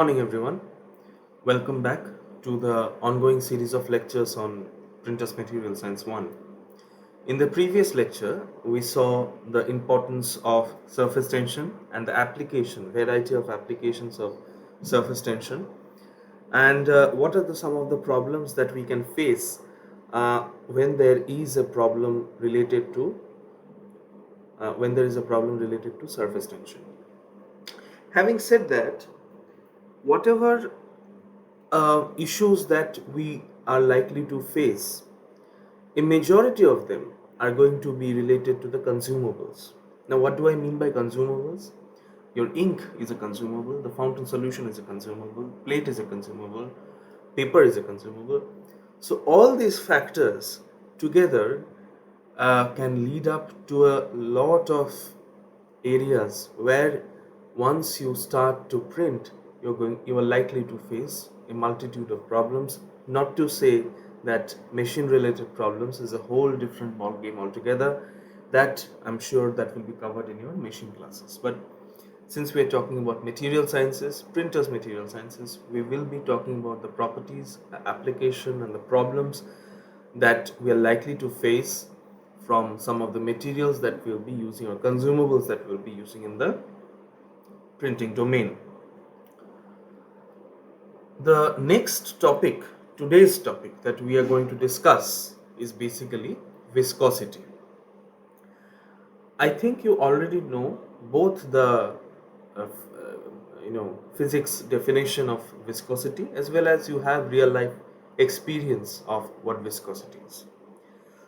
Morning, everyone. Welcome back to the ongoing series of lectures on Printers Material Science 1. In the previous lecture, we saw the importance of surface tension and the variety of applications of surface tension, and what are some of the problems that we can face when there is a problem related to surface tension. Having said that, whatever issues that we are likely to face, a majority of them are going to be related to the consumables. Now, what do I mean by consumables? Your ink is a consumable, the fountain solution is a consumable, plate is a consumable, paper is a consumable. So, all these factors together can lead up to a lot of areas where once you start to print, you are likely to face a multitude of problems. Not to say that machine related problems is a whole different ball game altogether. That I'm sure that will be covered in your machine classes. But since we are talking about material sciences, printers material sciences, we will be talking about the properties, the application, and the problems that we are likely to face from some of the materials that we'll be using or consumables that we'll be using in the printing domain. The next topic, today's topic that we are going to discuss is basically viscosity. I think you already know both the physics definition of viscosity as well as you have real life experience of what viscosity is.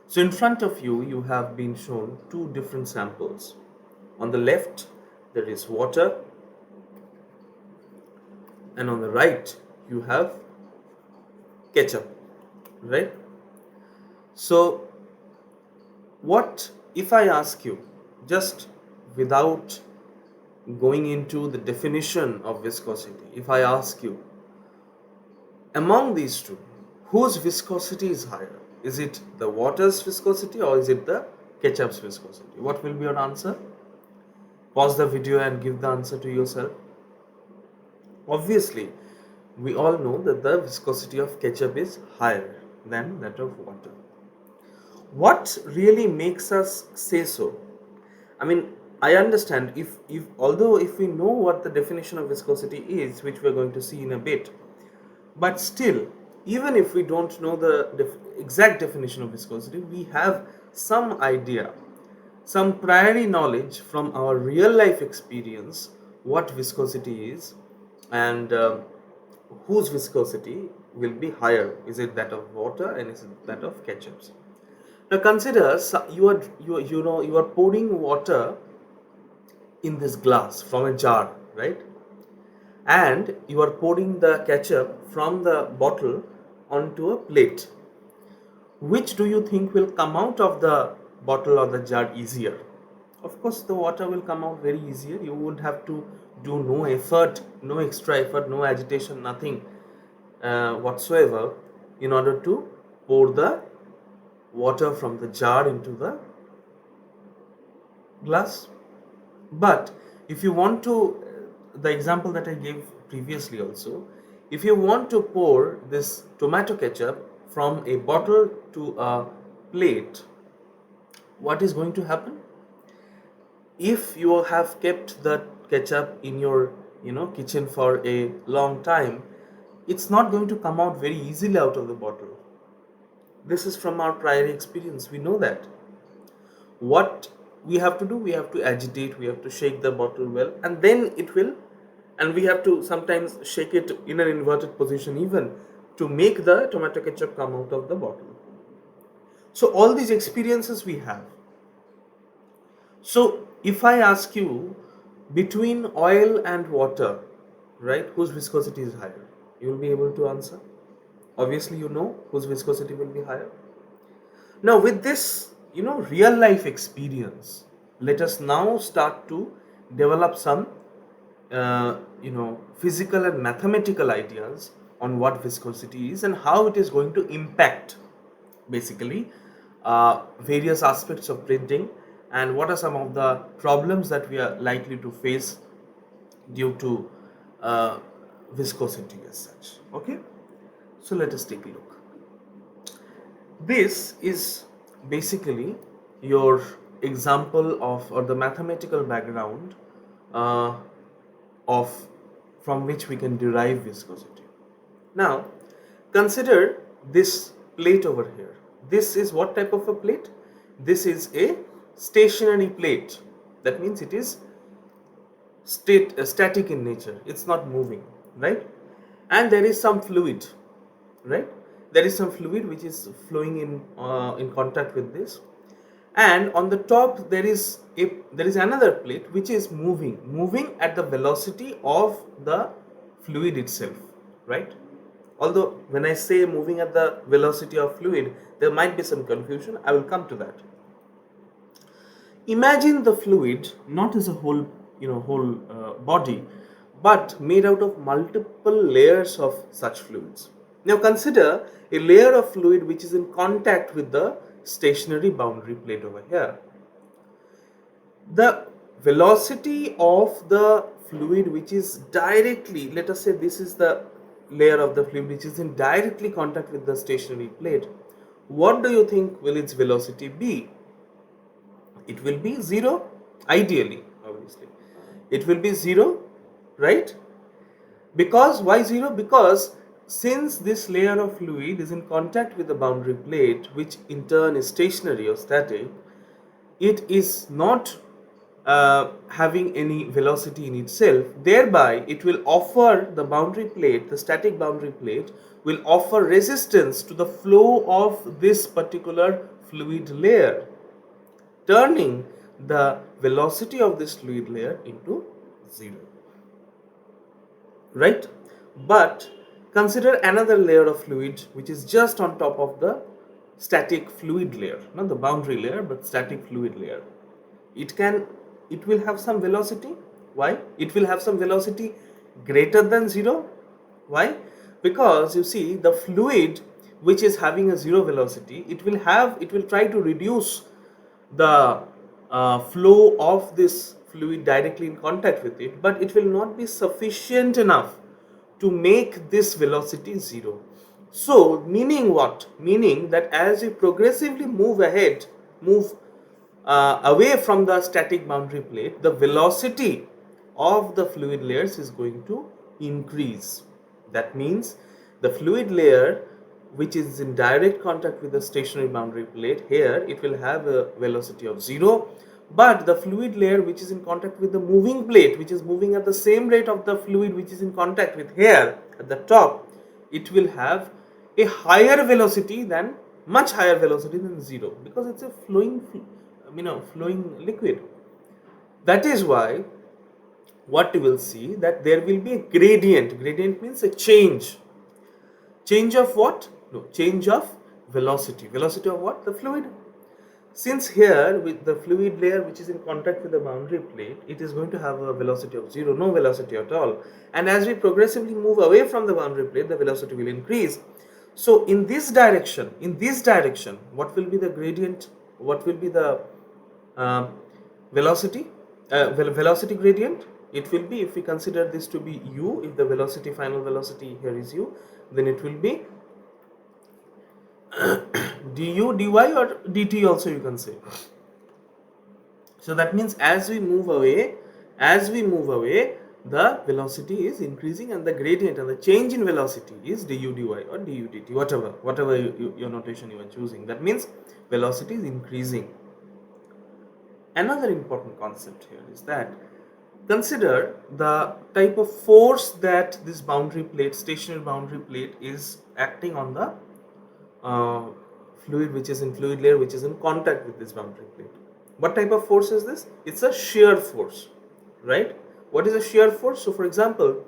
So in front of you, you have been shown two different samples. On the left, there is water, and on the right, you have ketchup, right? So, what if I ask you, just without going into the definition of viscosity, if I ask you, among these two, whose viscosity is higher? Is it the water's viscosity or is it the ketchup's viscosity? What will be your answer? Pause the video and give the answer to yourself. Obviously, we all know that the viscosity of ketchup is higher than that of water. What really makes us say so? I mean, I understand if we know what the definition of viscosity is, which we're going to see in a bit, but still, even if we don't know the exact definition of viscosity, we have some idea, some priori knowledge from our real life experience what viscosity is, and whose viscosity will be higher. Is it that of water and is it that of ketchup? Now consider you are pouring water in this glass from a jar, right? And you are pouring the ketchup from the bottle onto a plate. Which do you think will come out of the bottle or the jar easier? Of course, the water will come out very easier. You would have to do no effort, no extra effort, no agitation, nothing whatsoever in order to pour the water from the jar into the glass. But if you want to, the example that I gave previously also, if you want to pour this tomato ketchup from a bottle to a plate, what is going to happen? If you have kept the ketchup in your kitchen for a long time, it's not going to come out very easily out of the bottle. This is from our prior experience, we know that. What we have to do, we have to agitate, we have to shake the bottle well, and then it will, and we have to sometimes shake it in an inverted position even to make the tomato ketchup come out of the bottle. So all these experiences we have. So if I ask you, between oil and water, right, whose viscosity is higher, you will be able to answer. Obviously you know whose viscosity will be higher. Now, with this, real life experience, let us now start to develop some, physical and mathematical ideas on what viscosity is and how it is going to impact, basically, various aspects of printing, and what are some of the problems that we are likely to face due to uh, viscosity as such. Okay, so let us take a look. This is basically your example of, or the mathematical background uh, of from which we can derive viscosity. Now, consider this plate over here. This is what type of a plate? This is a stationary plate. That means it is static in nature. It's not moving, right? And there is some fluid, right? There is some fluid which is flowing in contact with this, and on the top there is another plate which is moving at the velocity of the fluid itself, right? Although when I say moving at the velocity of fluid, there might be some confusion. I will come to that. Imagine the fluid not as a whole body, but made out of multiple layers of such fluids. Now consider a layer of fluid which is in contact with the stationary boundary plate over here. The velocity of the fluid which is directly, let us say this is the layer of the fluid which is in directly contact with the stationary plate, what do you think will its velocity be? It will be 0, ideally, obviously. It will be 0, right? Because why 0? Because since this layer of fluid is in contact with the boundary plate, which in turn is stationary or static, it is not having any velocity in itself. Thereby, it will offer the boundary plate, the static boundary plate, will offer resistance to the flow of this particular fluid layer, turning the velocity of this fluid layer into 0, right? But consider another layer of fluid which is just on top of the static fluid layer, not the boundary layer but static fluid layer. It will have some velocity. Why? It will have some velocity greater than 0. Why? Because you see, the fluid which is having a 0 velocity, it will try to reduce the flow of this fluid directly in contact with it, but it will not be sufficient enough to make this velocity 0. So meaning what? Meaning that as we progressively move away from the static boundary plate, the velocity of the fluid layers is going to increase. That means the fluid layer which is in direct contact with the stationary boundary plate, here it will have a velocity of 0, but the fluid layer which is in contact with the moving plate, which is moving at the same rate of the fluid which is in contact with here at the top, it will have a higher velocity than, much higher velocity than 0, because it's a flowing liquid. That is why what you will see, that there will be a gradient. Gradient means a change of what? No, change of velocity. Velocity of what? The fluid. Since here with the fluid layer which is in contact with the boundary plate, it is going to have a velocity of 0, no velocity at all, and as we progressively move away from the boundary plate, the velocity will increase. So in this direction, what will be the gradient? What will be the uh, velocity velocity gradient? It will be, if we consider this to be u, if the final velocity here is u, then it will be du, dy, or dt also you can say. So that means as we move away, the velocity is increasing, and the gradient and the change in velocity is du dy or du dt, whatever your notation you are choosing. That means velocity is increasing. Another important concept here is that consider the type of force that this boundary plate, stationary boundary plate, is acting on the fluid which is in fluid layer which is in contact with this boundary plate. What type of force is this? It's a shear force, right? What is a shear force? So for example,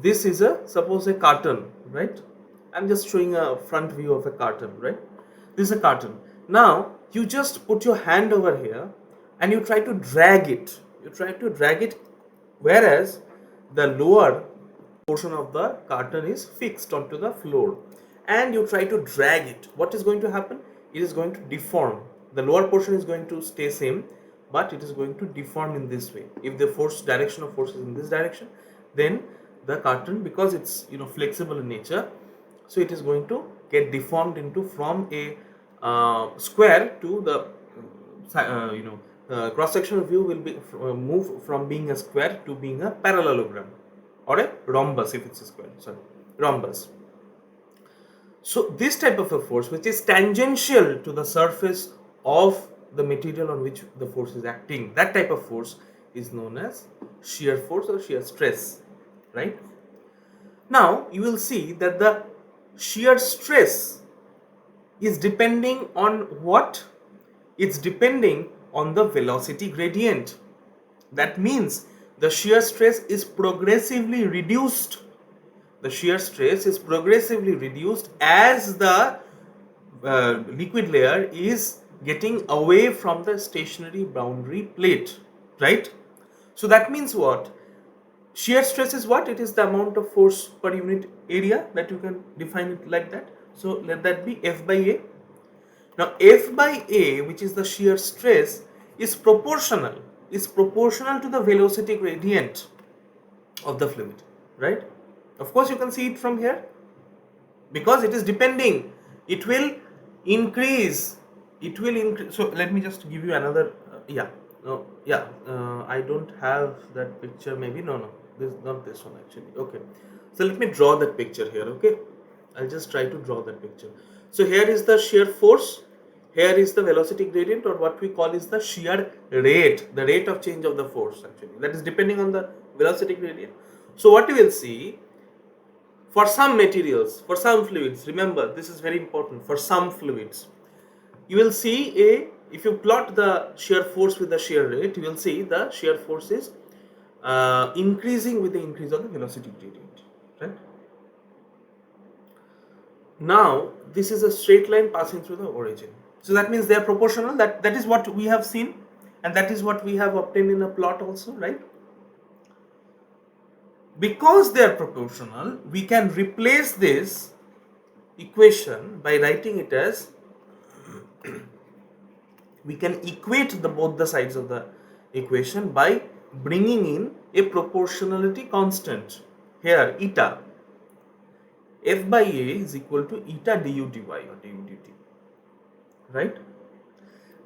this is suppose a carton, right? I'm just showing a front view of a carton, right? This is a carton. Now you just put your hand over here and you try to drag it. Whereas the lower portion of the carton is fixed onto the floor, and you try to drag it. What is going to happen? It is going to deform. The lower portion is going to stay same, but it is going to deform in this way. If the direction of force is in this direction, then the carton, because it's flexible in nature, so it is going to get deformed into from a square to the cross sectional view will be move from being a square to being a parallelogram or a rhombus if it's a square, sorry, rhombus. So this type of a force, which is tangential to the surface of the material on which the force is acting, that type of force is known as shear force or shear stress, right? Now you will see that the shear stress is depending on what? It's depending on the velocity gradient. That means the shear stress is progressively reduced. The shear stress is progressively reduced as the liquid layer is getting away from the stationary boundary plate, right? So that means what? Shear stress is what? It is the amount of force per unit area, that you can define it like that. So let that be F by A. Now F by A, which is the shear stress, is proportional to the velocity gradient of the fluid, right? Of course you can see it from here, because it is depending, it will increase, so let me just give you another I don't have that picture, maybe, no, this is not this one actually. Okay, so let me draw that picture here. Okay, I'll just try to draw that picture. So here is the shear force, here is the velocity gradient, or what we call is the shear rate, the rate of change of the force actually, that is depending on the velocity gradient. So what you will see, for some materials, for some fluids, remember this is very important, for some fluids, you will see if you plot the shear force with the shear rate, you will see the shear force is increasing with the increase of the velocity gradient, right? Now this is a straight line passing through the origin, so that means they are proportional. That is what we have seen, and that is what we have obtained in a plot also, right? Because they are proportional, we can replace this equation by writing it as, we can equate both the sides of the equation by bringing in a proportionality constant here, eta. F by A is equal to eta du dy or du dt, right?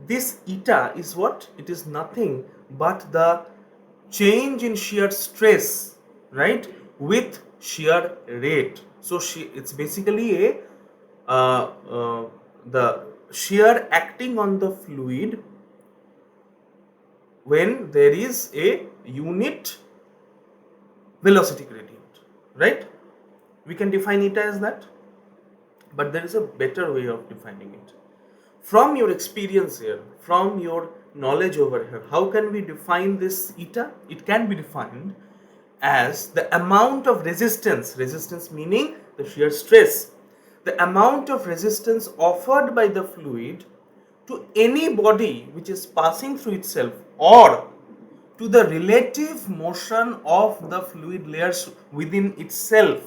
This eta is what? It is nothing but the change in shear stress, right, with shear rate. So it's basically a the shear acting on the fluid when there is a unit velocity gradient, right? We can define eta as that, but there is a better way of defining it. From your experience here, from your knowledge over here, how can we define this eta? It can be defined as the amount of resistance meaning the shear stress, the amount of resistance offered by the fluid to any body which is passing through itself, or to the relative motion of the fluid layers within itself,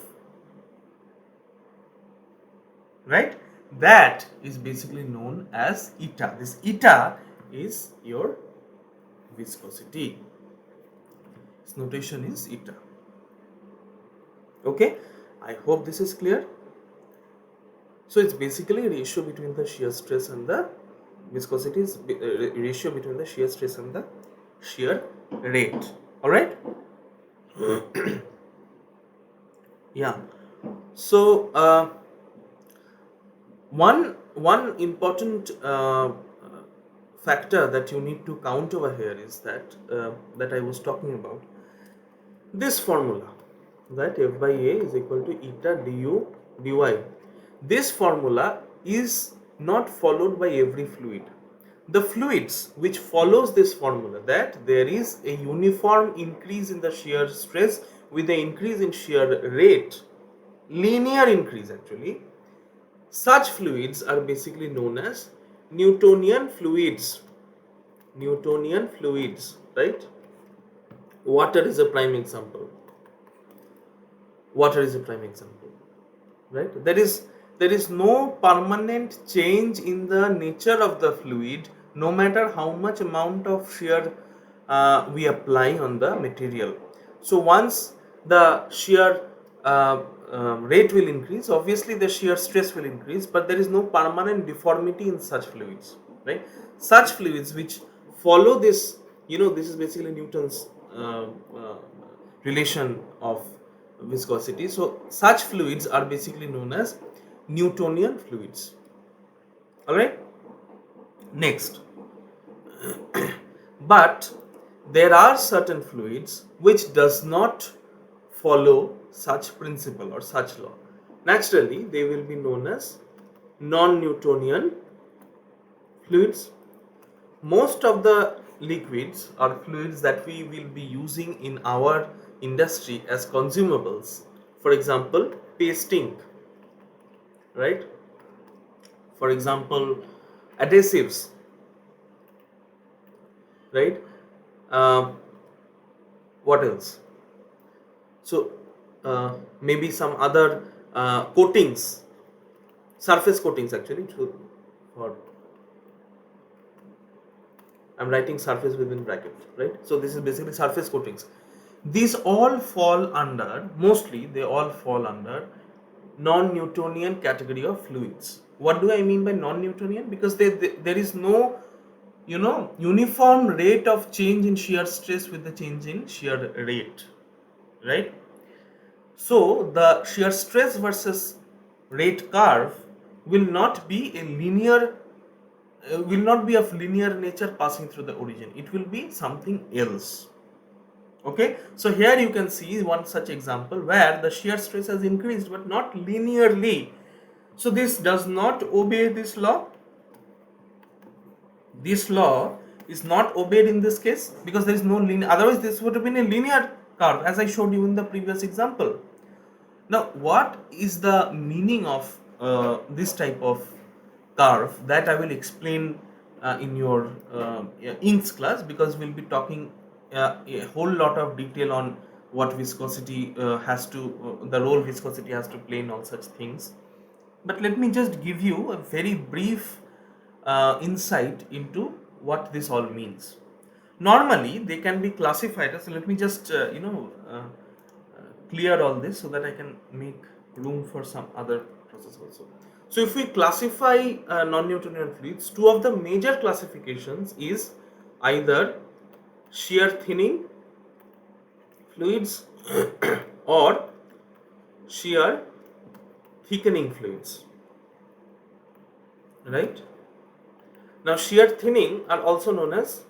right? That is basically known as eta. This eta is your viscosity. Its notation is eta. Okay, I hope this is clear. So it's basically a ratio between the shear stress and the viscosity, is ratio between the shear stress and the shear rate. All right. Yeah. So one important factor that you need to count over here is that that I was talking about, this formula, that F by A is equal to eta du dy. This formula is not followed by every fluid. The fluids which follows this formula, that there is a uniform increase in the shear stress with the increase in shear rate, linear increase actually, such fluids are basically known as Newtonian fluids. Newtonian fluids, right? Water is a prime example. Water is a prime example, right? There is no permanent change in the nature of the fluid, no matter how much amount of shear we apply on the material. So once the shear rate will increase, obviously the shear stress will increase, but there is no permanent deformity in such fluids, right? Such fluids which follow this, this is basically Newton's relation of viscosity. So such fluids are basically known as Newtonian fluids. All right. Next, but there are certain fluids which does not follow such principle or such law. Naturally, they will be known as non-Newtonian fluids. Most of the liquids or fluids that we will be using in our industry as consumables, for example, paste ink, right? For example, adhesives, right? Um, what else? So maybe some other coatings, surface coatings actually. For I'm writing surface within brackets, right? So this is basically surface coatings. These all fall under, mostly they all fall under non-Newtonian category of fluids. What do I mean by non-Newtonian? Because there is no, uniform rate of change in shear stress with the change in shear rate, right? So the shear stress versus rate curve will not be a linear, will not be of linear nature passing through the origin. It will be something else. Okay, so here you can see one such example where the shear stress has increased but not linearly. So this does not obey this law. This law is not obeyed in this case because there is no linear, otherwise this would have been a linear curve as I showed you in the previous example. Now, what is the meaning of this type of curve that I will explain in your inks class, because we'll be talking a whole lot of detail on what viscosity the role viscosity has to play in all such things. But let me just give you a very brief insight into what this all means. Normally, they can be classified as, let me just, clear all this so that I can make room for some other process also. So if we classify non-Newtonian fluids, two of the major classifications is either shear thinning fluids or shear thickening fluids, right? Now shear thinning are also known as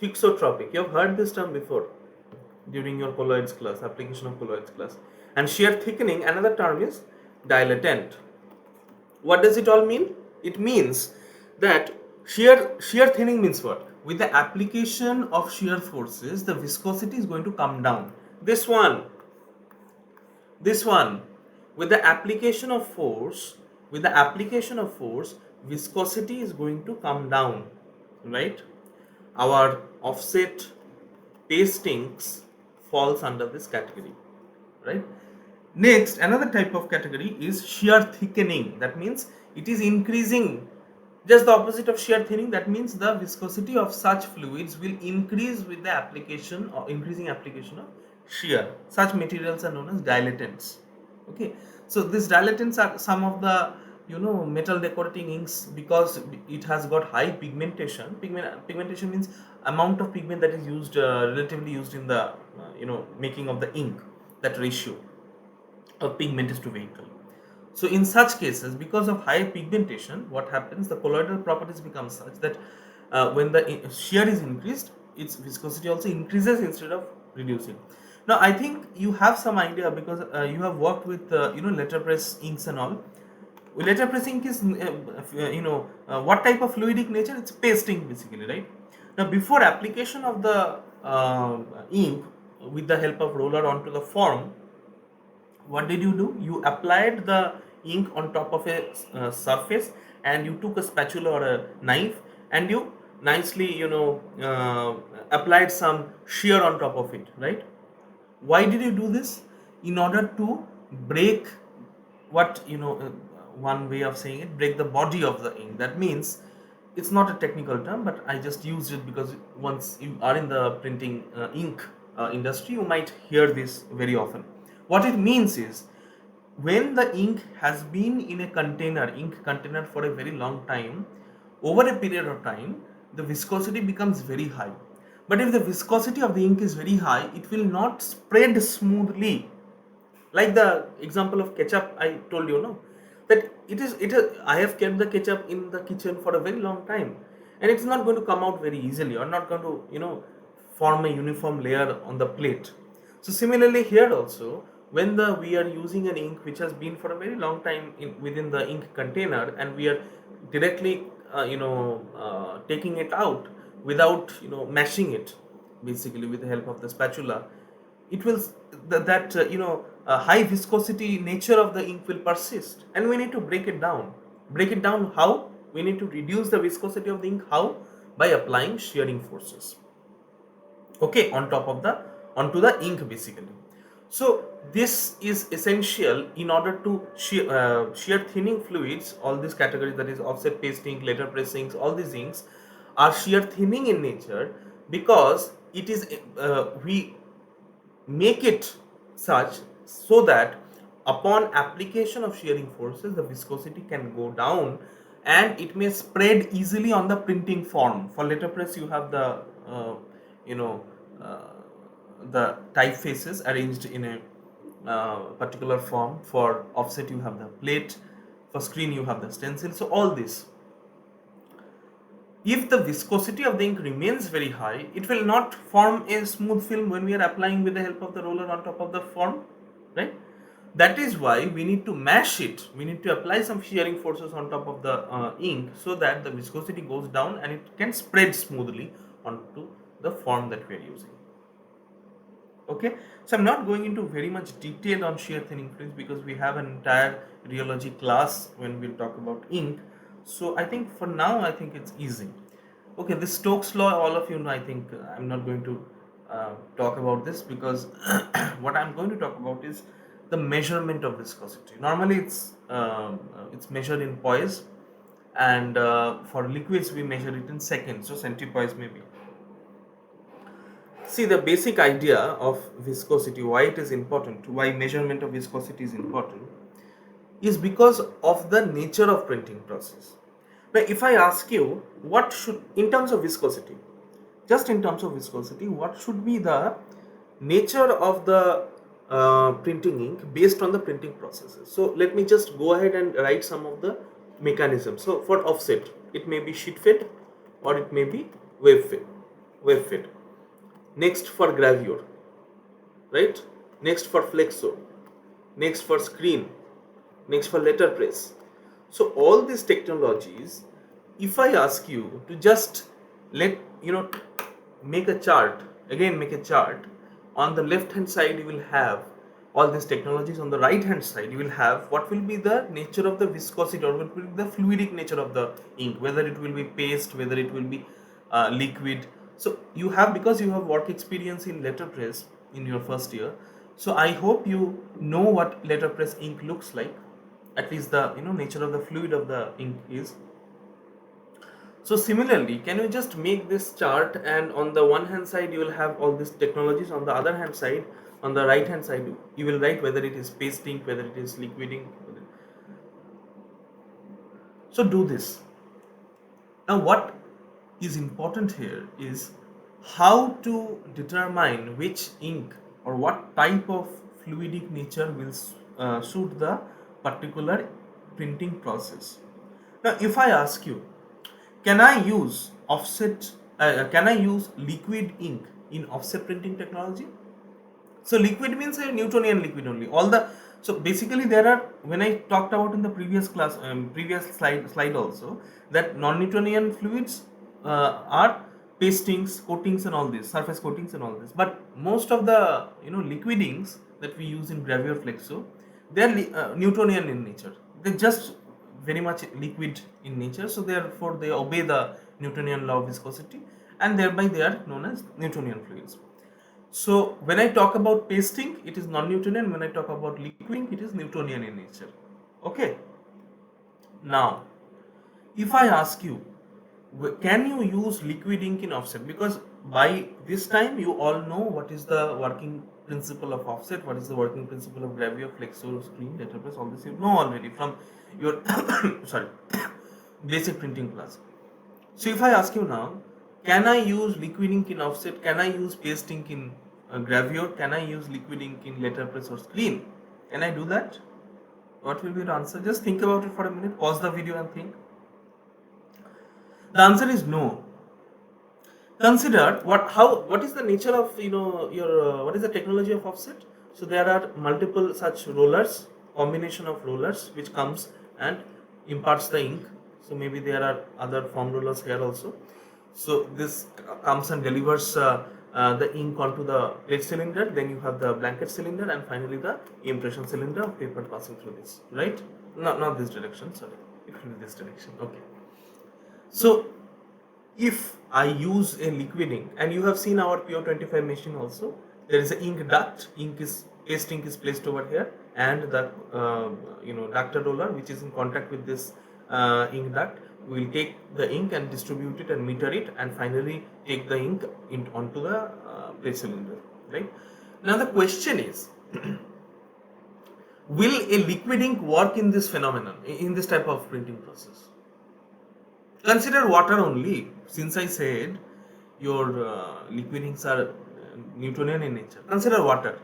thixotropic. You have heard this term before during your colloids class, application of colloids class. And shear thickening, another term is dilatant. What does it all mean? It means that shear thinning means what? With the application of shear forces, the viscosity is going to come down. This one, with the application of force, viscosity is going to come down, right? Our offset paste inks falls under this category, right? Next, another type of category is shear thickening. That means it is increasing, just the opposite of shear thinning. That means the viscosity of such fluids will increase with the application or increasing application of shear. Such materials are known as dilatants. Okay, so these dilatants are some of the metal decorating inks, because it has got high pigmentation. Pigmentation means amount of pigment that is used, relatively used in the making of the ink, that ratio of pigment is to vehicle. So in such cases, because of high pigmentation, what happens, the colloidal properties become such that when the shear is increased, its viscosity also increases instead of reducing. Now I think you have some idea, because you have worked with letterpress inks and all. Letterpress ink is what type of fluidic nature? It's paste ink basically, right? Now before application of the ink with the help of roller onto the form, what did you do? You applied the ink on top of a surface, and you took a spatula or a knife, and you nicely applied some shear on top of it, right? Why did you do this? In order to break what one way of saying it, break the body of the ink. That means, it's not a technical term, but I just used it because once you are in the printing ink industry, you might hear this very often. What it means is, when the ink has been in a container, ink container, for a very long time, over a period of time, the viscosity becomes very high. But if the viscosity of the ink is very high, it will not spread smoothly. Like the example of ketchup I told you, no, that it is I have kept the ketchup in the kitchen for a very long time, and it's not going to come out very easily, or not going to, form a uniform layer on the plate. So similarly here also, when the we are using an ink which has been for a very long time within the ink container, and we are directly taking it out without mashing it, basically with the help of the spatula, it will that high viscosity nature of the ink will persist, and we need to break it down. How? We need to reduce the viscosity of the ink. How? By applying shearing forces, okay, on top of the onto the ink, basically. So this is essential in order to shear thinning fluids. All these categories, that is offset paste ink, letter pressings, all these inks are shear thinning in nature, because it is we make it such so that upon application of shearing forces, the viscosity can go down, and it may spread easily on the printing form. For letterpress, you have you know uh, the typefaces arranged in a particular form. For offset, you have the plate. For screen, you have the stencil. So all this, if the viscosity of the ink remains very high, it will not form a smooth film when we are applying with the help of the roller on top of the form, right? That is why we need to mash it. We need to apply some shearing forces on top of the ink, so that the viscosity goes down and it can spread smoothly onto the form that we are using. Okay, so I'm not going into very much detail on shear thinning fluids, because we have an entire rheology class when we'll talk about ink. So I think for now, I think it's easy. Okay, this Stokes law, all of you know. I think I'm not going to talk about this, because what I'm going to talk about is the measurement of viscosity. Normally it's measured in poise, and for liquids we measure it in seconds, so centipoise maybe. See, the basic idea of viscosity, why it is important, why measurement of viscosity is important, is because of the nature of printing process. Now, if I ask you, what should, in terms of viscosity, just in terms of viscosity, what should be the nature of the printing ink based on the printing processes? So let me just go ahead and write some of the mechanisms. So for offset, it may be sheet fed, or it may be wave fed. Wave fed. Next for gravure, right? Next for flexo, next for screen, next for letterpress. So all these technologies, if I ask you to just let make a chart, again make a chart. On the left hand side you will have all these technologies, on the right hand side you will have what will be the nature of the viscosity, or what will be the fluidic nature of the ink, whether it will be paste, whether it will be liquid. So you have, because you have work experience in letterpress in your first year, so I hope you know what letterpress ink looks like, at least the nature of the fluid of the ink is. So similarly, can you just make this chart, and on the one hand side you will have all these technologies, on the other hand side, on the right hand side, you will write whether it is paste ink, whether it is liquid ink. So do this. Now what is important here is how to determine which ink or what type of fluidic nature will suit the particular printing process. Now if I ask you, can I use can I use liquid ink in offset printing technology? So liquid means a Newtonian liquid only. All the, so basically there are, when I talked about in the previous class, previous slide also, that non-Newtonian fluids are pastings, coatings, and all this, surface coatings and all this. But most of the liquid inks that we use in gravure flexo, they are Newtonian in nature. They just very much liquid in nature, so therefore they obey the Newtonian law of viscosity, and thereby they are known as Newtonian fluids. So when I talk about pasting, it is non-Newtonian. When I talk about liquid, it is Newtonian in nature. Okay. Now, if I ask you, can you use liquid ink in offset? Because by this time you all know what is the working principle of offset, what is the working principle of gravure, flexo, screen, letterpress, all this you know already from your sorry basic printing class. So if I ask you now, can I use liquid ink in offset? Can I use paste ink in gravure? Can I use liquid ink in letterpress or screen? Can I do that? What will be the answer? Just think about it for a minute. Pause the video and think. The answer is no. Consider what is the nature of your what is the technology of offset. So there are multiple such rollers, combination of rollers which comes and imparts the ink. So maybe there are other foam rollers here also. So this comes and delivers the ink onto the plate cylinder, then you have the blanket cylinder, and finally the impression cylinder of paper passing through this, right? Not this direction, sorry, it will be this direction. Okay, so if I use a liquid ink, and you have seen our PO25 machine also, there is an ink duct, paste ink is placed over here, and the ducted roller which is in contact with this ink duct will take the ink and distribute it and meter it, and finally take the ink onto the plate cylinder, right? Now the question is, will a liquid ink work in this phenomenon, in this type of printing process? Consider water only, since I said your liquid inks are Newtonian in nature. Consider water.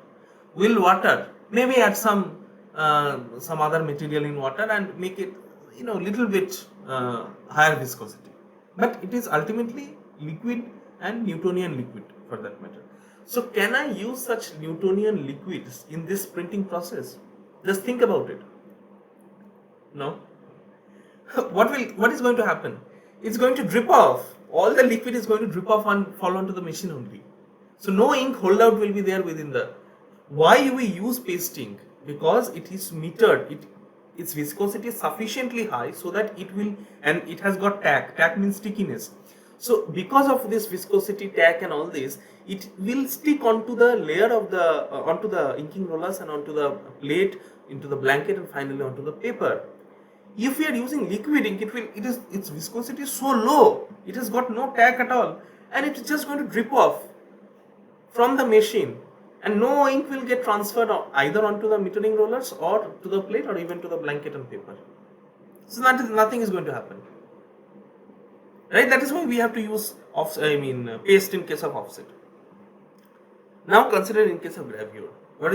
Will water maybe add some other material in water and make it little bit higher viscosity, but it is ultimately liquid and Newtonian liquid for that matter. So can I use such Newtonian liquids in this printing process? Just think about it. No. What is going to happen? It's going to drip off. All the liquid is going to drip off and fall onto the machine only. So no ink holdout will be there within the. Why we use paste ink? Because it is metered. Its viscosity is sufficiently high so that it will, and it has got tack. Tack means stickiness. So because of this viscosity, tack, and all this, it will stick onto the layer of the onto the inking rollers and onto the plate, into the blanket, and finally onto the paper. If we are using liquid ink, its viscosity is so low, it has got no tack at all, and it is just going to drip off from the machine, and no ink will get transferred either onto the metering rollers or to the plate or even to the blanket and paper. So nothing is going to happen, right? That is why we have to use paste in case of offset. Now consider in case of gravure. Let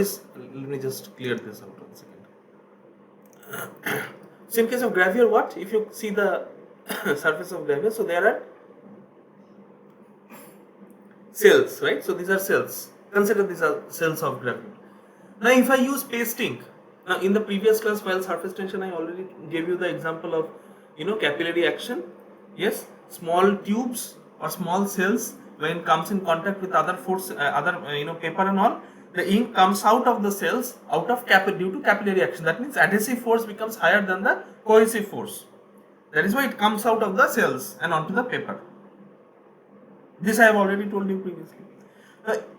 me just clear this out 1 second. So in case of gravure, what? If you see the surface of gravure, so there are cells, right? So these are cells. Consider these are cells of gravure. Now if I use paste ink, now in the previous class while surface tension, I already gave you the example of capillary action. Yes, small tubes or small cells, when it comes in contact with other force, paper and all, the ink comes out of the cells due to capillary action. That means adhesive force becomes higher than the cohesive force. That is why it comes out of the cells and onto the paper. This I have already told you previously.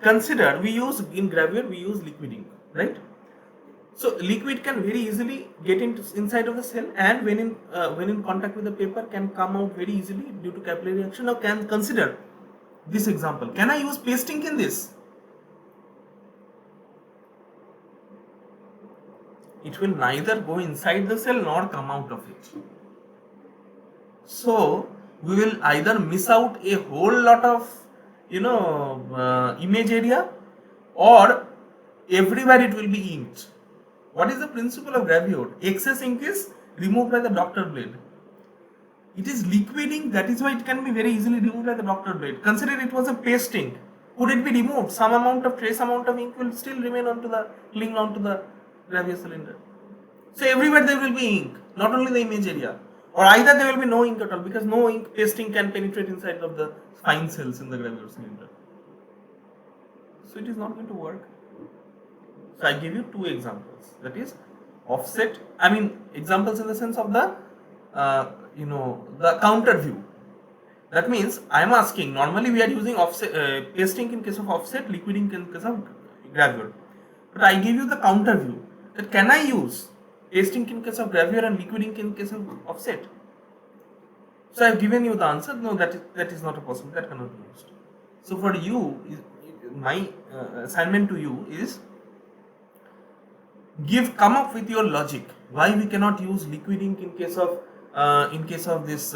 Consider in gravure we use liquid ink, right? So liquid can very easily get inside of the cell, and when in contact with the paper can come out very easily due to capillary action. Now consider this example. Can I use paste ink in this? It will neither go inside the cell nor come out of it. So we will either miss out a whole lot of image area, or everywhere it will be inked. What is the principle of gravure? Excess ink is removed by the doctor blade. It is liquid ink, that is why it can be very easily removed by the doctor blade. Consider it was a paste ink. Could it be removed? Trace amount of ink will still remain cling onto the gravure cylinder. So everywhere there will be ink, not only the image area. Or either there will be no ink at all, because no ink, paste ink can penetrate inside of the fine cells in the gravure cylinder. So it is not going to work. So I give you two examples. That is offset. Examples in the sense of the the counter view. That means I am asking. Normally we are using offset, paste ink in case of offset, liquid ink in case of gravure. But I give you the counter view. That can I use paste ink in case of gravure and liquid ink in case of offset? So I have given you the answer. No, that is not a possibility. That cannot be used. So for you, my assignment to you is come up with your logic why we cannot use liquid ink in case of this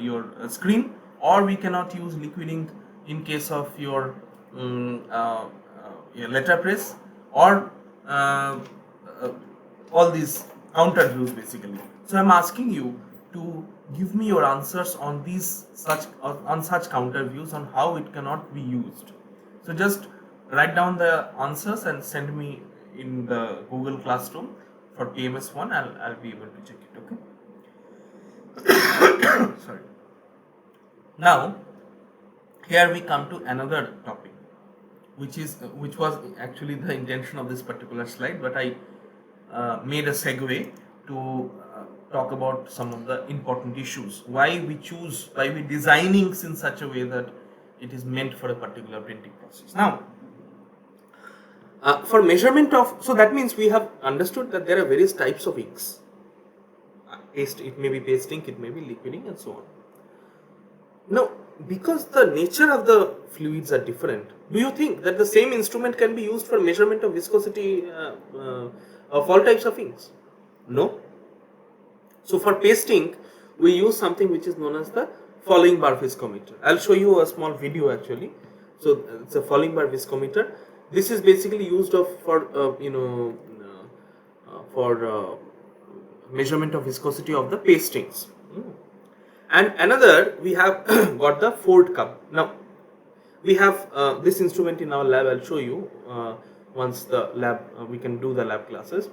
your screen, or we cannot use liquid ink in case of your letterpress, or uh, uh, all these counter views basically. So I'm asking you to give me your answers on these such counter views, on how it cannot be used. So just write down the answers and send me in the Google Classroom for PMS one. I'll be able to check it. Okay. Sorry. Now here we come to another topic, which was actually the intention of this particular slide, but I made a segue to talk about some of the important issues. Why we designing in such a way that it is meant for a particular printing process. Now, for measurement of, so that means we have understood that there are various types of inks. It may be paste ink, it may be liquid ink, and so on. Now, because the nature of the fluids are different, do you think that the same instrument can be used for measurement of viscosity of all types of inks? No. So for paste ink, we use something which is known as the falling bar viscometer. I'll show you a small video actually. So it's a falling bar viscometer. This is basically used for measurement of viscosity of the paste inks. And another, we have got the Ford cup. Now we have this instrument in our lab. I'll show you once the lab we can do the lab classes.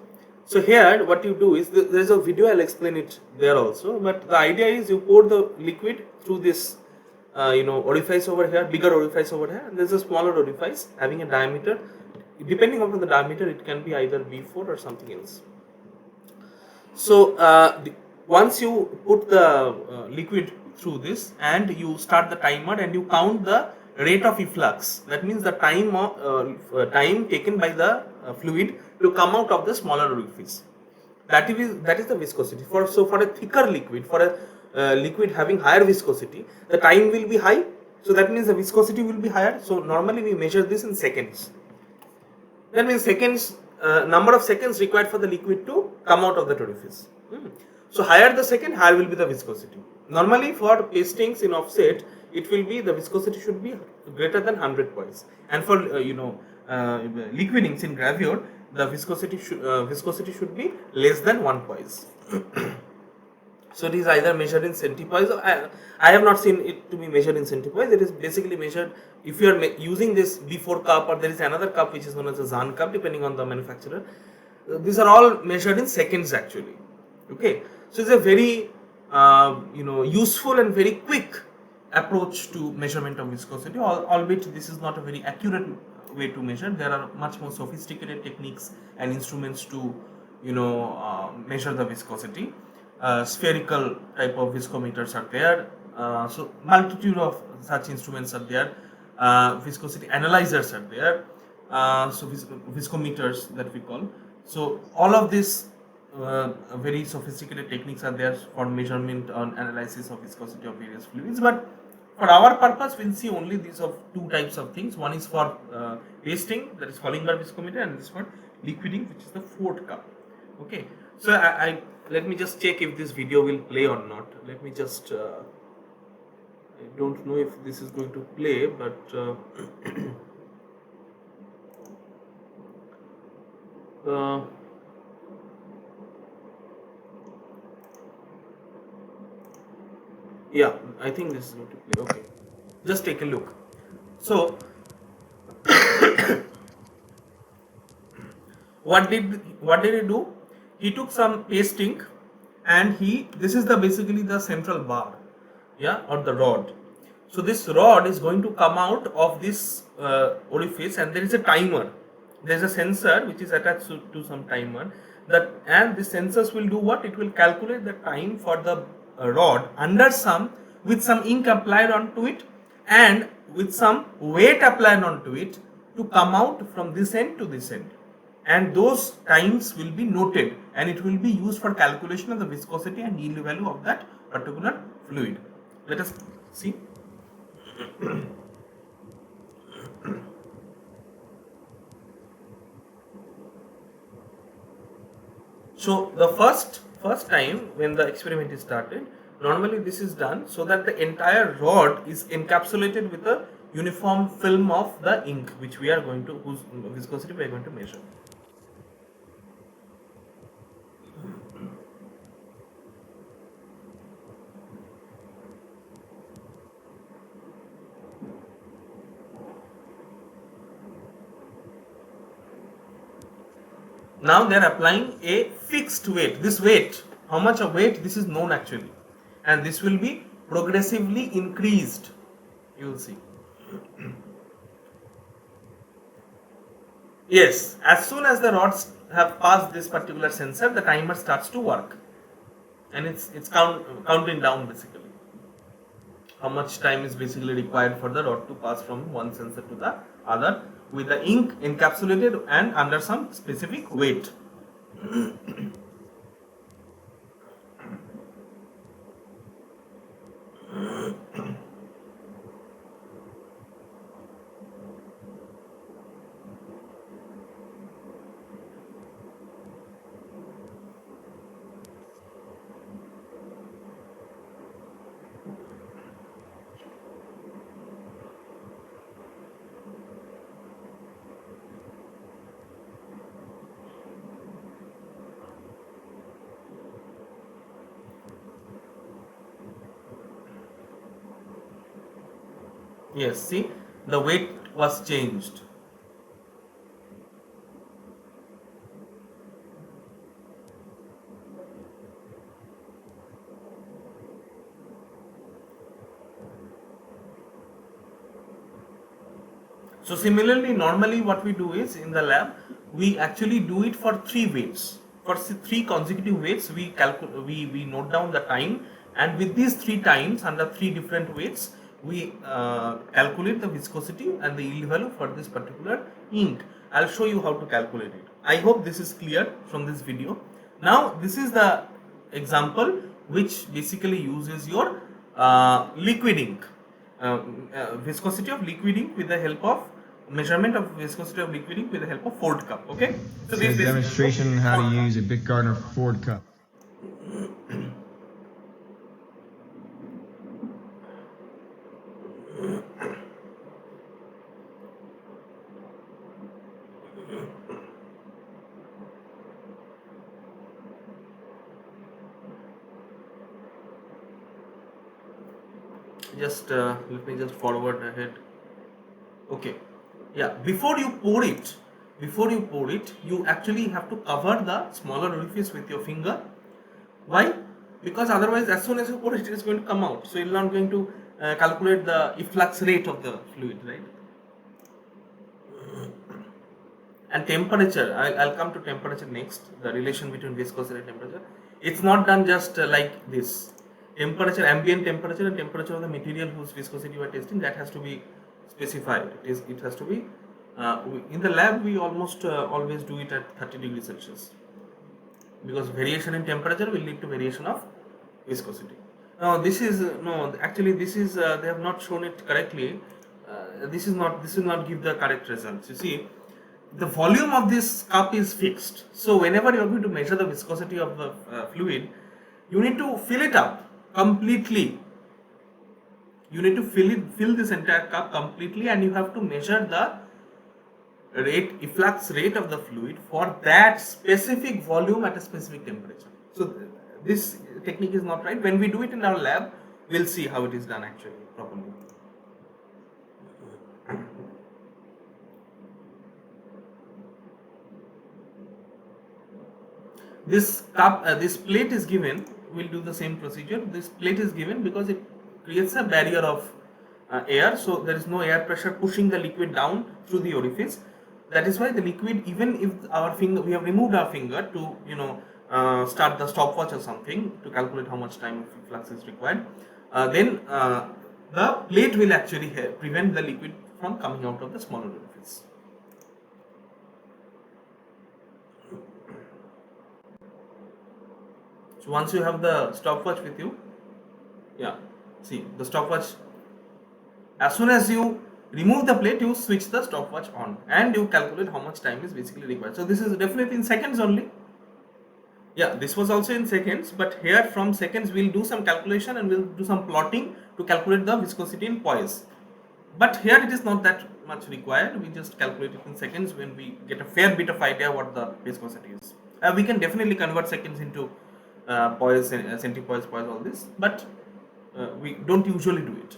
So here what you do is, there is a video, I'll explain it there also, but the idea is you pour the liquid through this orifice over here, bigger orifice over here, and there's a smaller orifice having a diameter. Depending upon the diameter, it can be either B4 or something else. So once you put the liquid through this and you start the timer and you count the rate of efflux, that means the time taken by the fluid to come out of the smaller orifice. That is the viscosity. For a thicker liquid, for a liquid having higher viscosity, the time will be high. So that means the viscosity will be higher. So normally we measure this in seconds. That means number of seconds required for the liquid to come out of that orifice. So higher the second, higher will be the viscosity. Normally for paste inks in offset, it will be, the viscosity should be greater than 100 poise, and for liquid inks in gravure, the viscosity should be less than 1 poise. So it is either measured in centipoise. I have not seen it to be measured in centipoise. It is basically measured, if you are using this B4 cup, or there is another cup which is known as a Zahn cup, depending on the manufacturer. These are all measured in seconds actually. Okay, so it's a very useful and very quick approach to measurement of viscosity, albeit this is not a very accurate way to measure. There are much more sophisticated techniques and instruments to measure the viscosity. Spherical type of viscometers are there, so multitude of such instruments are there. Viscosity analyzers are there, so viscometers that we call. So all of these very sophisticated techniques are there for measurement and analysis of viscosity of various fluids, but for our purpose we'll see only these of two types of things. One is for pasting, that is falling bar viscometer, and this one liquid ink, which is the Ford cup. Okay, so I let me just check if this video will play or not. Let me just I don't know if this is going to play, but yeah, I think this is going to play. Okay, just take a look. So what did he do? He took some paste ink, and this is basically the central bar, or the rod. So this rod is going to come out of this orifice, and there is a timer. There is a sensor which is attached to some timer. And the sensors will do what? It will calculate the time for the rod with some ink applied onto it, and with some weight applied onto it, to come out from this end to this end. And those times will be noted, and it will be used for calculation of the viscosity and yield value of that particular fluid. Let us see. So the first time when the experiment is started, normally this is done so that the entire rod is encapsulated with a uniform film of the ink which we are going to, whose viscosity we are going to measure. Now they are applying a fixed weight. This weight, how much of weight, this is known actually, and this will be progressively increased. You will see. Yes, as soon as the rods have passed this particular sensor, the timer starts to work, and it's counting down basically. How much time is basically required for the rod to pass from one sensor to the other with the ink encapsulated and under some specific weight. Yes, see, the weight was changed. So similarly, normally what we do is in the lab, we actually do it for 3 weights. For 3 consecutive weights, we note down the time, and with these 3 times under 3 different weights, we calculate the viscosity and the yield value for this particular ink. I'll show you how to calculate it. I hope this is clear from this video. Now this is the example which basically uses your liquid ink. Viscosity of liquid ink with the help of measurement of viscosity of liquid ink with the help of Ford cup. Okay, so this demonstration how to use a Bic Gardner Ford cup. Just let me just forward ahead. Okay, yeah, before you pour it, you actually have to cover the smaller orifice with your finger. Why? Because otherwise as soon as you pour it, it is going to come out, so you're not going to calculate the efflux rate of the fluid, right? And temperature, I'll come to temperature next, the relation between viscosity and temperature. It's not done just like this. Temperature, ambient temperature and temperature of the material whose viscosity you are testing, that has to be specified. It has to be, in the lab we almost always do it at 30 degrees Celsius, because variation in temperature will lead to variation of viscosity. Now this is, no, actually this is, they have not shown it correctly. This will not give the correct results. You see, the volume of this cup is fixed. So whenever you are going to measure the viscosity of the fluid, you need to fill it up completely. You need to fill this entire cup completely, and you have to measure the efflux rate of the fluid for that specific volume at a specific temperature. So this technique is not right. When we do it in our lab, we'll see how it is done actually properly. This cup, this plate is given. We'll do the same procedure. This plate is given because it creates a barrier of air, so there is no air pressure pushing the liquid down through the orifice. That is why the liquid, even if our finger, we have removed our finger to start the stopwatch or something to calculate how much time of flux is required, then the plate will actually prevent the liquid from coming out of the smaller orifice. So once you have the stopwatch with you, yeah, see the stopwatch, as soon as you remove the plate, you switch the stopwatch on and you calculate how much time is basically required. So this is definitely in seconds only. Yeah, this was also in seconds, but here from seconds we'll do some calculation and we'll do some plotting to calculate the viscosity in poise. But here it is not that much required. We just calculate it in seconds when we get a fair bit of idea what the viscosity is. We can definitely convert seconds into poise, centipoise, poise, all this, but we don't usually do it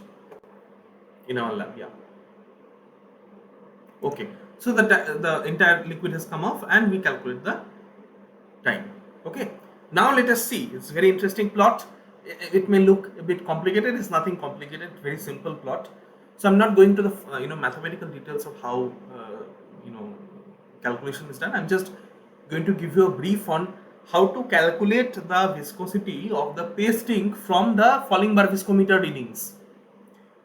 in our lab. Yeah. Okay. So the entire liquid has come off, and we calculate the time. Okay, now let us see. It's a very interesting plot. It may look a bit complicated. It's nothing complicated, very simple plot. So I'm not going to the mathematical details of how you know calculation is done. I'm just going to give you a brief on how to calculate the viscosity of the pasting from the falling bar viscometer readings.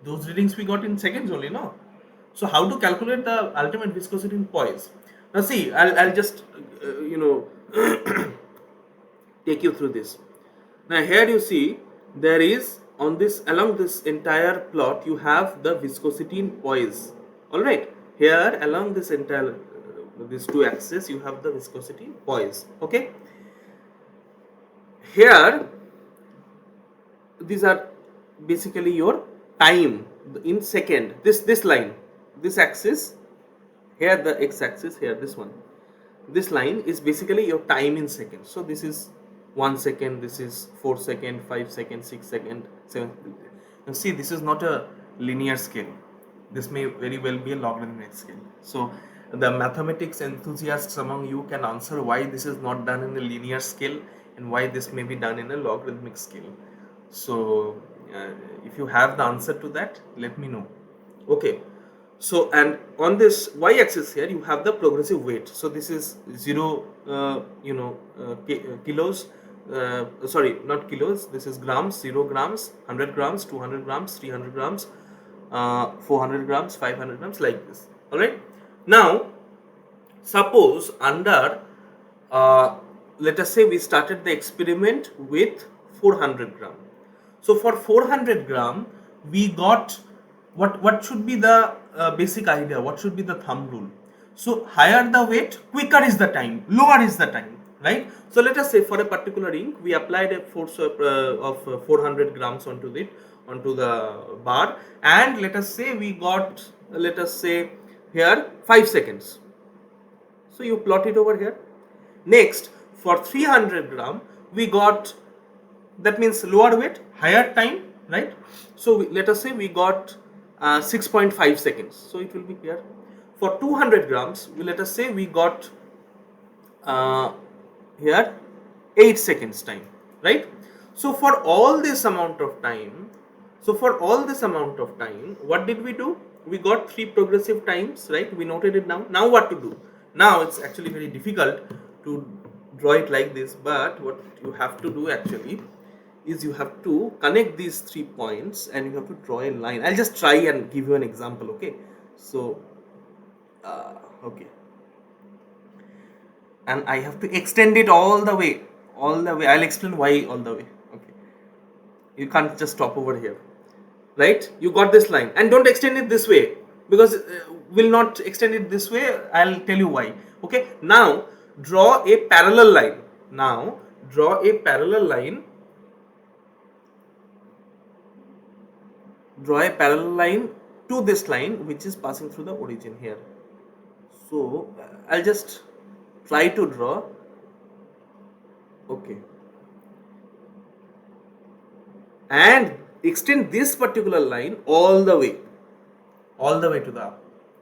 Those readings we got in seconds only, no? So how to calculate the ultimate viscosity in poise? Now see, I'll just take you through this. Now here you see there is on this, along this entire plot, you have the viscosity in poise. All right, here along this entire these two axes you have the viscosity in poise. Okay, here these are basically your time in second. This line, this axis here, the x-axis here, this line is basically your time in seconds. So this is 1 second, this is 4 second, 5 second, 6 second, 7. Now see, this is not a linear scale. This may very well be a logarithmic scale. So the mathematics enthusiasts among you can answer why this is not done in a linear scale and why this may be done in a logarithmic scale. So if you have the answer to that, let me know. Okay. So, and on this y-axis here you have the progressive weight. So this is 0 kilos, sorry, not kilos, this is grams, 0 grams, 100 grams, 200 grams, 300 grams, 400 grams, 500 grams, like this. All right. Now suppose under let us say we started the experiment with 400 gram. So for 400 gram we got what should be the basic idea, what should be the thumb rule. So higher the weight, quicker is the time, lower is the time, right? So let us say for a particular ink we applied a force of 400 grams onto the bar, and let us say we got, let us say here 5 seconds. So you plot it over here. Next, for 300 gram we got, that means lower weight, higher time, right? So let us say we got 6.5 seconds. So it will be here. For 200 grams, let us say we got here 8 seconds time, right? So for all this amount of time, what did we do? We got 3 progressive times, right? We noted it down. Now what to do? Now it's actually very difficult to draw it like this, but what you have to do actually is you have to connect these 3 points and you have to draw a line. I'll just try and give you an example. Okay, so okay, and I have to extend it all the way. I'll explain why all the way. Okay, you can't just stop over here, right? You got this line, and don't extend it this way, because will not extend it this way. I'll tell you why. Okay, now draw a parallel line. Draw a parallel line to this line which is passing through the origin here. So I'll just try to draw. Okay, and extend this particular line all the way to the,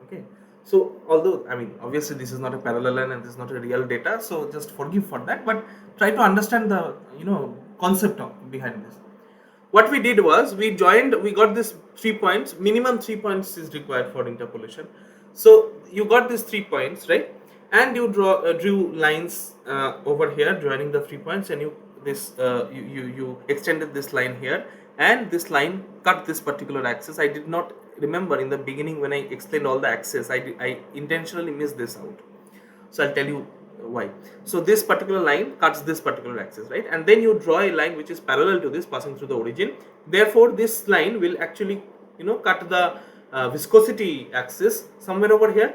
okay. So although, I mean, obviously this is not a parallel line and this is not a real data, so just forgive for that, but try to understand the concept behind this. What we did was we got this 3 points, minimum 3 points is required for interpolation. So you got these 3 points, right? And you drew lines over here joining the 3 points, and you extended this line here, and this line cut this particular axis. I did not remember in the beginning when I explained all the axes, I intentionally missed this out. So I'll tell you why. So this particular line cuts this particular axis, right? And then you draw a line which is parallel to this passing through the origin. Therefore this line will actually cut the viscosity axis somewhere over here.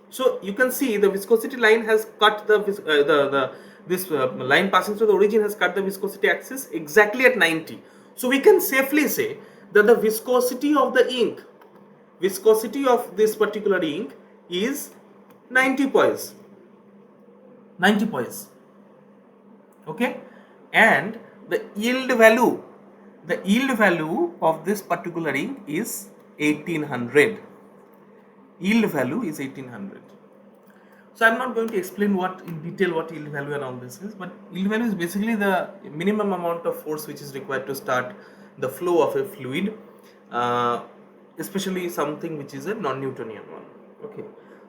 So you can see the viscosity line has cut the this line passing through the origin has cut the viscosity axis exactly at 90. So we can safely say that the viscosity of the ink, viscosity of this particular ink is 90 poise. 90 poise. Okay, and the yield value of this particular ink is 1800. Yield value is 1800. So I'm not going to explain what in detail what yield value and all this is, but yield value is basically the minimum amount of force which is required to start the flow of a fluid, uh, especially something which is a non-Newtonian one. Okay,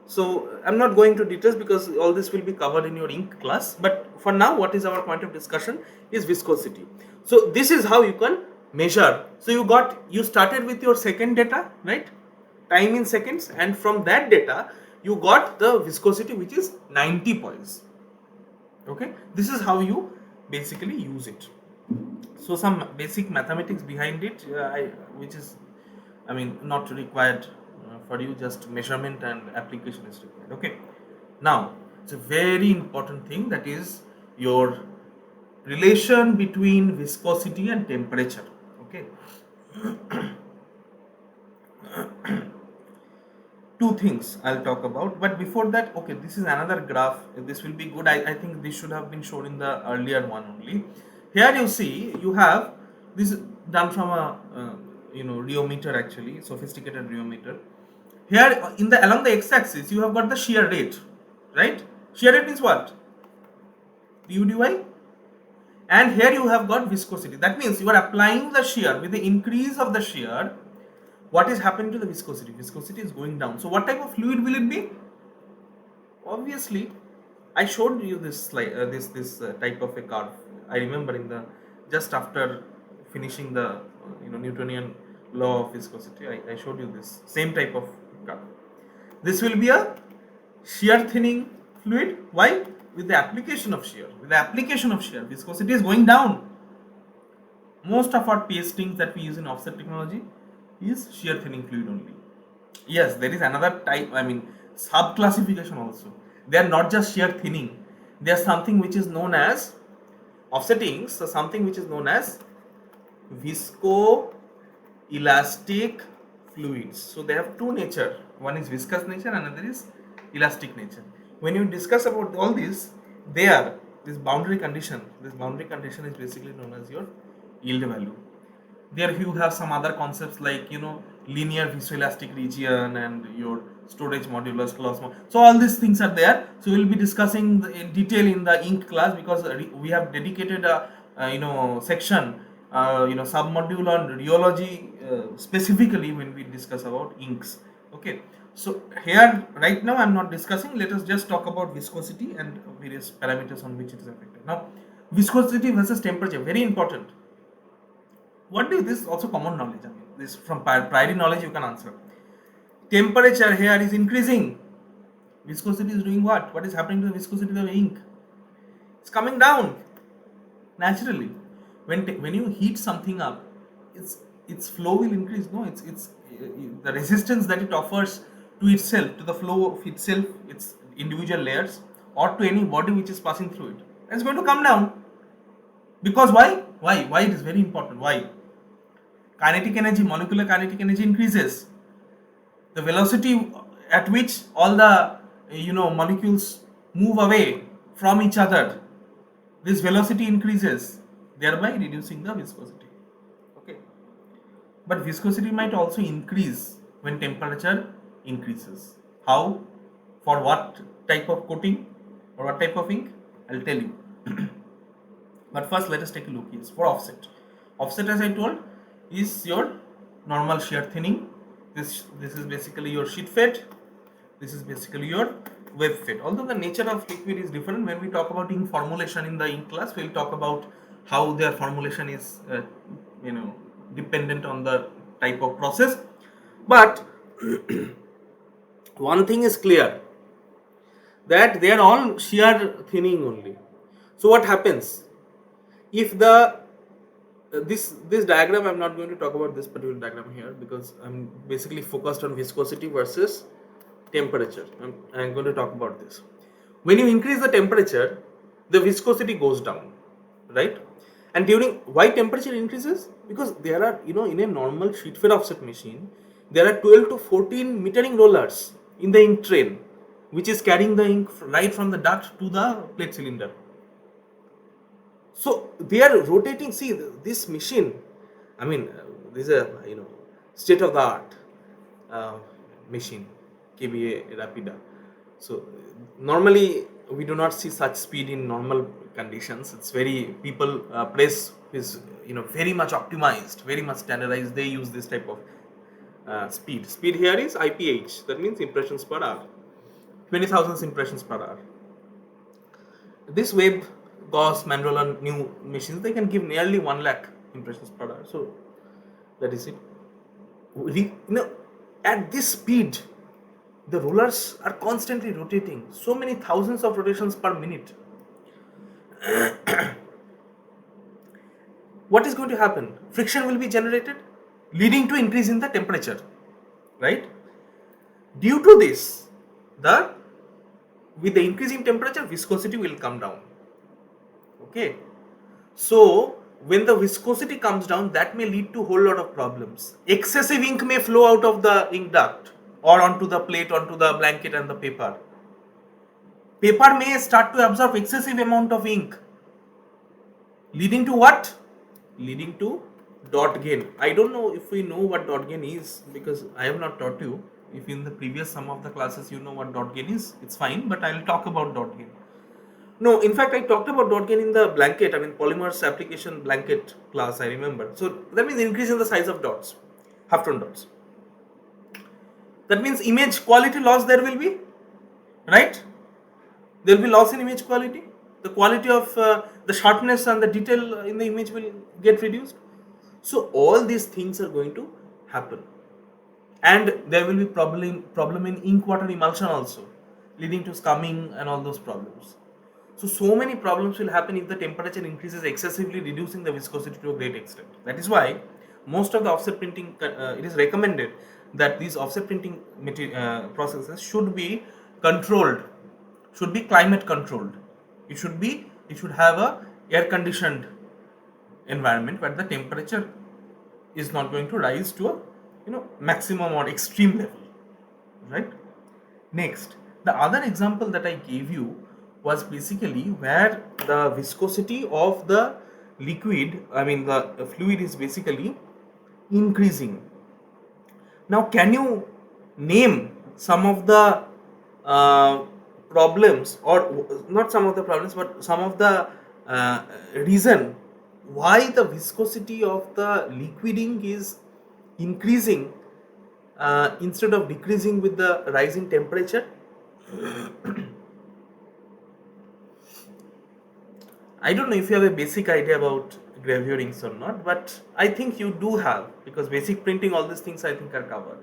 so I'm not going to details because all this will be covered in your ink class, but for now what is our point of discussion is viscosity. So this is how you can measure. So you started with your second data, right, time in seconds, and from that data you got the viscosity which is 90 poise. Okay, this is how you basically use it. So some basic mathematics behind it, which is, I mean, not required for you, just measurement and application is required. Okay, now it's a very important thing, that is your relation between viscosity and temperature. Okay, two things I'll talk about, but before that, okay, this is another graph. This will be good. I think this should have been shown in the earlier one only. Here you see you have this done from a rheometer, actually sophisticated rheometer. Here in the along the x-axis you have got the shear rate, right? Shear rate means what? du dy. And here you have got viscosity. That means you are applying the shear. With the increase of the shear, what is happening to the viscosity? Viscosity is going down. So what type of fluid will it be? Obviously, I showed you this slide, this type of a curve. I remember in the just after finishing the Newtonian law of viscosity, I showed you this same type of curve. This will be a shear thinning fluid. Why? With the application of shear. With the application of shear, viscosity is going down. Most of our pastings that we use in offset technology is shear thinning fluid only. Yes, there is another type, I mean, sub classification also. They are not just shear thinning. They are something which is known as offsetting, so something which is known as viscoelastic fluids. So they have two nature. One is viscous nature, another is elastic nature. When you discuss about all this, this boundary condition is basically known as your yield value. There you have some other concepts like linear viscoelastic region and your storage modulus, clause so all these things are there. So we'll be discussing in detail in the ink class, because we have dedicated a section sub module on rheology, specifically when we discuss about inks. Okay, so here right now I'm not discussing. Let us just talk about viscosity and various parameters on which it is affected. Now viscosity versus temperature, very important. What do this is also common knowledge? I mean, this from prior knowledge you can answer. Temperature here is increasing. Viscosity is doing what? What is happening to the viscosity of the ink? It's coming down naturally. When you heat something up, its flow will increase. No, it's the resistance that it offers to itself, to the flow of itself, its individual layers, or to any body which is passing through it. It's going to come down. Because why? Why it is very important. Why? Kinetic energy, molecular kinetic energy increases. The velocity at which all the molecules move away from each other, this velocity increases, thereby reducing the viscosity. Okay, but viscosity might also increase when temperature increases. How? For what type of coating or what type of ink? I'll tell you. But first let us take a look. Yes, for offset. Offset, as I told, is your normal shear thinning. This is basically your sheet fed. This is basically your web fed. Although the nature of liquid is different, when we talk about ink formulation in the ink class, we'll talk about how their formulation is dependent on the type of process. But one thing is clear, that they are all shear thinning only. So what happens if this diagram, I'm not going to talk about this particular diagram here, because I'm basically focused on viscosity versus temperature. I'm going to talk about this. When you increase the temperature, the viscosity goes down, right? And during why temperature increases? Because there are, in a normal sheet fed offset machine, there are 12 to 14 metering rollers in the ink train, which is carrying the ink right from the duct to the plate cylinder. So they are rotating. See, this machine, I mean, this is a state of the art machine, KBA Rapida. So normally we do not see such speed in normal conditions. It's very people press is very much optimized, very much standardized. They use this type of speed. Speed here is IPH. That means impressions per hour. 20,000 impressions per hour. This Webb, Gauss, Manroland new machines, they can give nearly 1 lakh impressions per hour. So that is it. At this speed, the rollers are constantly rotating. So many thousands of rotations per minute. What is going to happen? Friction will be generated, leading to increase in the temperature, right? Due to this, with the increasing temperature, viscosity will come down. Okay, so when the viscosity comes down, that may lead to a whole lot of problems. Excessive ink may flow out of the ink duct or onto the plate, onto the blanket and the paper. Paper may start to absorb excessive amount of ink, leading to what? Leading to dot gain. I don't know if we know what dot gain is, because I have not taught you. If in the previous some of the classes you know what dot gain is, it's fine, but I'll talk about dot gain. No, in fact, I talked about dot gain in the blanket, polymers application blanket class, I remember. So that means increase in the size of dots, half-tone dots. That means image quality loss there will be, right? There will be loss in image quality. The quality of the sharpness and the detail in the image will get reduced. So all these things are going to happen. And there will be problem in ink water emulsion also, leading to scumming and all those problems. So many problems will happen if the temperature increases excessively, reducing the viscosity to a great extent. That is why most of the offset printing, it is recommended that these offset printing processes should be controlled, should be climate controlled. It should have a air conditioned environment where the temperature is not going to rise to a maximum or extreme level, right? Next, the other example that I gave you was basically where the viscosity of the liquid, the fluid is basically increasing. Now, can you name some of the problems, or not some of the problems, but some of the reason why the viscosity of the liquiding is increasing instead of decreasing with the rising temperature? I don't know if you have a basic idea about gravure inks or not, but I think you do have, because basic printing, all these things I think are covered.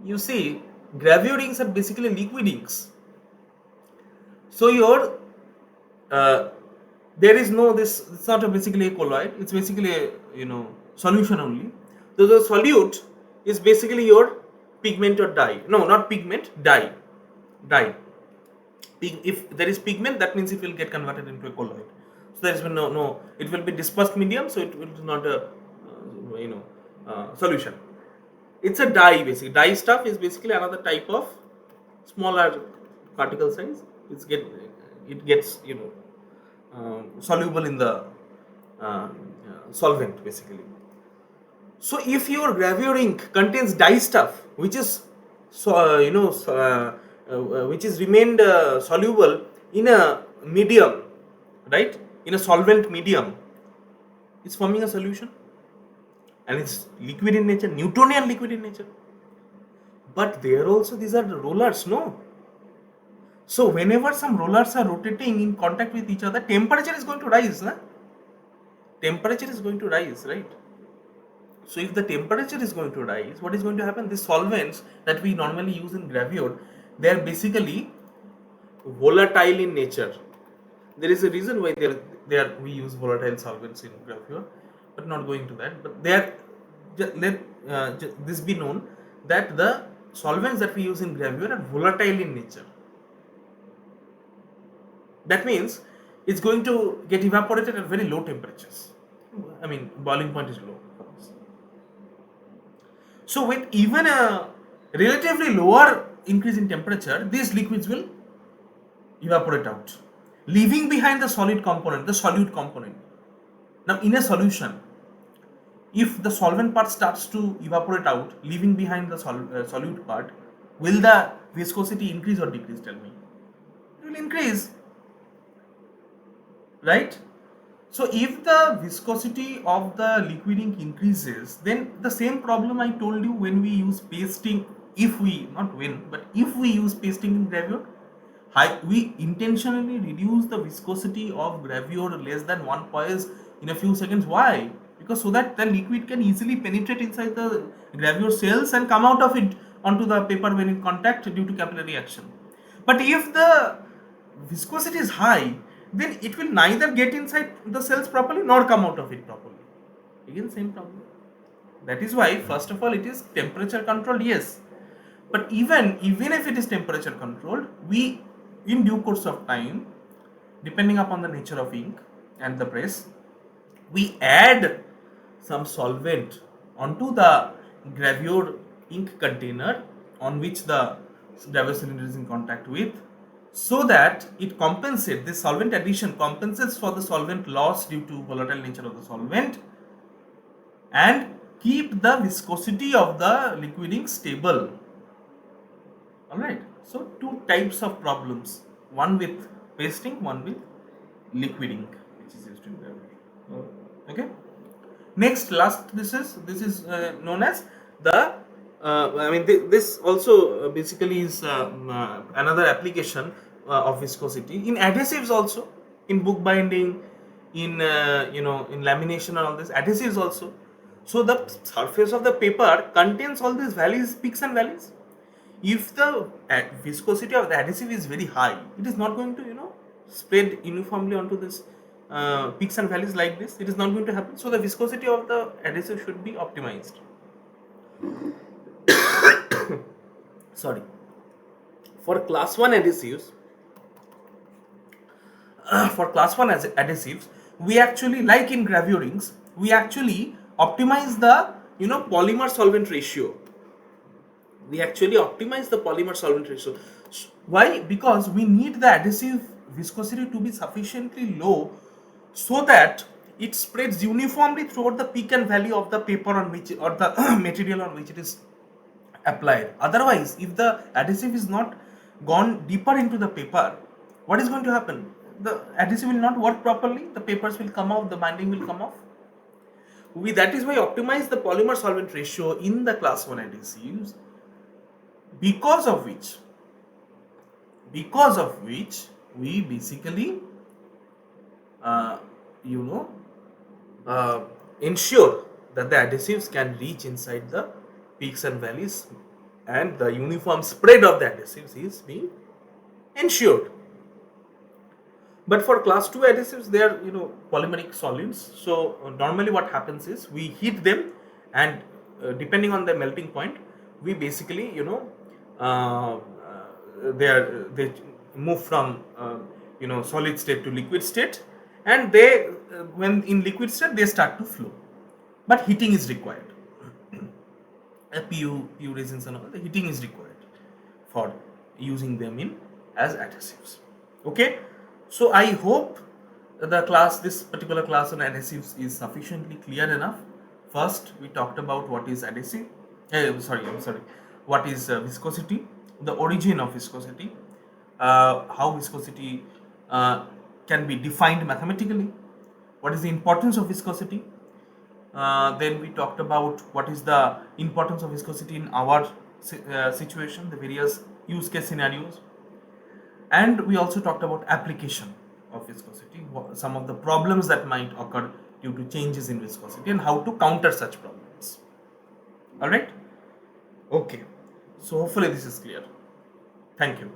You see, gravure inks are basically liquid inks. So there is no this. It's not basically a colloid. It's basically a solution only. So the solute is basically your pigment or dye. No, not pigment, dye. If there is pigment, that means it will get converted into a colloid. So there is no. It will be dispersed medium, so it will not a solution. It's a dye basically. Dye stuff is basically another type of smaller particle size. It gets soluble in the solvent basically. So if your gravure ink contains dye stuff, which is which is remained soluble in a medium, right? In a solvent medium, it's forming a solution, and it's liquid in nature, Newtonian liquid in nature. But there also these are rollers, no? So whenever some rollers are rotating in contact with each other, temperature is going to rise, na? Temperature is going to rise, right? So if the temperature is going to rise, what is going to happen? The solvents that we normally use in gravure, they are basically volatile in nature. There is a reason why we use volatile solvents in gravure, but not going to that. But let this be known that the solvents that we use in gravure are volatile in nature. That means it's going to get evaporated at very low temperatures. I mean, boiling point is low. So with even a relatively lower increase in temperature, these liquids will evaporate out, leaving behind the solid component, the solute component. Now in a solution, if the solvent part starts to evaporate out, leaving behind the solute part, will the viscosity increase or decrease? Tell me. It will increase, right? So if the viscosity of the liquid ink increases, then the same problem I told you when we use pasting, if we, not when, but if we use pasting in gravure, we intentionally reduce the viscosity of gravure less than 1 poise in a few seconds. Why? Because so that the liquid can easily penetrate inside the gravure cells and come out of it onto the paper when in contact due to capillary action. But if the viscosity is high, then it will neither get inside the cells properly nor come out of it properly. Again, same problem. That is why, first of all, it is temperature controlled, yes. But even if it is temperature controlled, we, in due course of time, depending upon the nature of ink and the press, we add some solvent onto the gravure ink container on which the gravure cylinder is in contact with, so that it compensates, this solvent addition compensates for the solvent loss due to volatile nature of the solvent and keep the viscosity of the liquid ink stable. Alright, so two types of problems, one with pasting, one with liquid ink, which is used in gravure. Okay. Next, last, this is known as the this also basically is another application of viscosity in adhesives also, in book binding, in in lamination and all this adhesives also. So the surface of the paper contains all these valleys, peaks and valleys. If the viscosity of the adhesive is very high, it is not going to spread uniformly onto this peaks and valleys like this. It is not going to happen. So the viscosity of the adhesive should be optimized. Sorry. For class 1 adhesives, we actually, like in gravure inks, we actually optimize the polymer solvent ratio. Why? Because we need the adhesive viscosity to be sufficiently low so that it spreads uniformly throughout the peak and valley of the paper on which, or the material on which it is applied. Otherwise, if the adhesive is not gone deeper into the paper, what is going to happen? The adhesive will not work properly, the papers will come off, the binding will come off. That is why optimize the polymer solvent ratio in the class 1 adhesives, because of which we basically ensure that the adhesives can reach inside the peaks and valleys and the uniform spread of the adhesives is being ensured. But for class 2 adhesives, they are polymeric solids. So normally what happens is we heat them, and depending on the melting point, we basically they move from solid state to liquid state, and they when in liquid state they start to flow, but heating is required. PU resins and all, the heating is required for using them in as adhesives. Okay, so I hope this particular class on adhesives is sufficiently clear enough. First, we talked about what is adhesive. What is viscosity, the origin of viscosity, how viscosity can be defined mathematically, what is the importance of viscosity. Then we talked about what is the importance of viscosity in our situation, the various use case scenarios, and we also talked about application of viscosity, some of the problems that might occur due to changes in viscosity and how to counter such problems. All right. Okay. So hopefully this is clear. Thank you.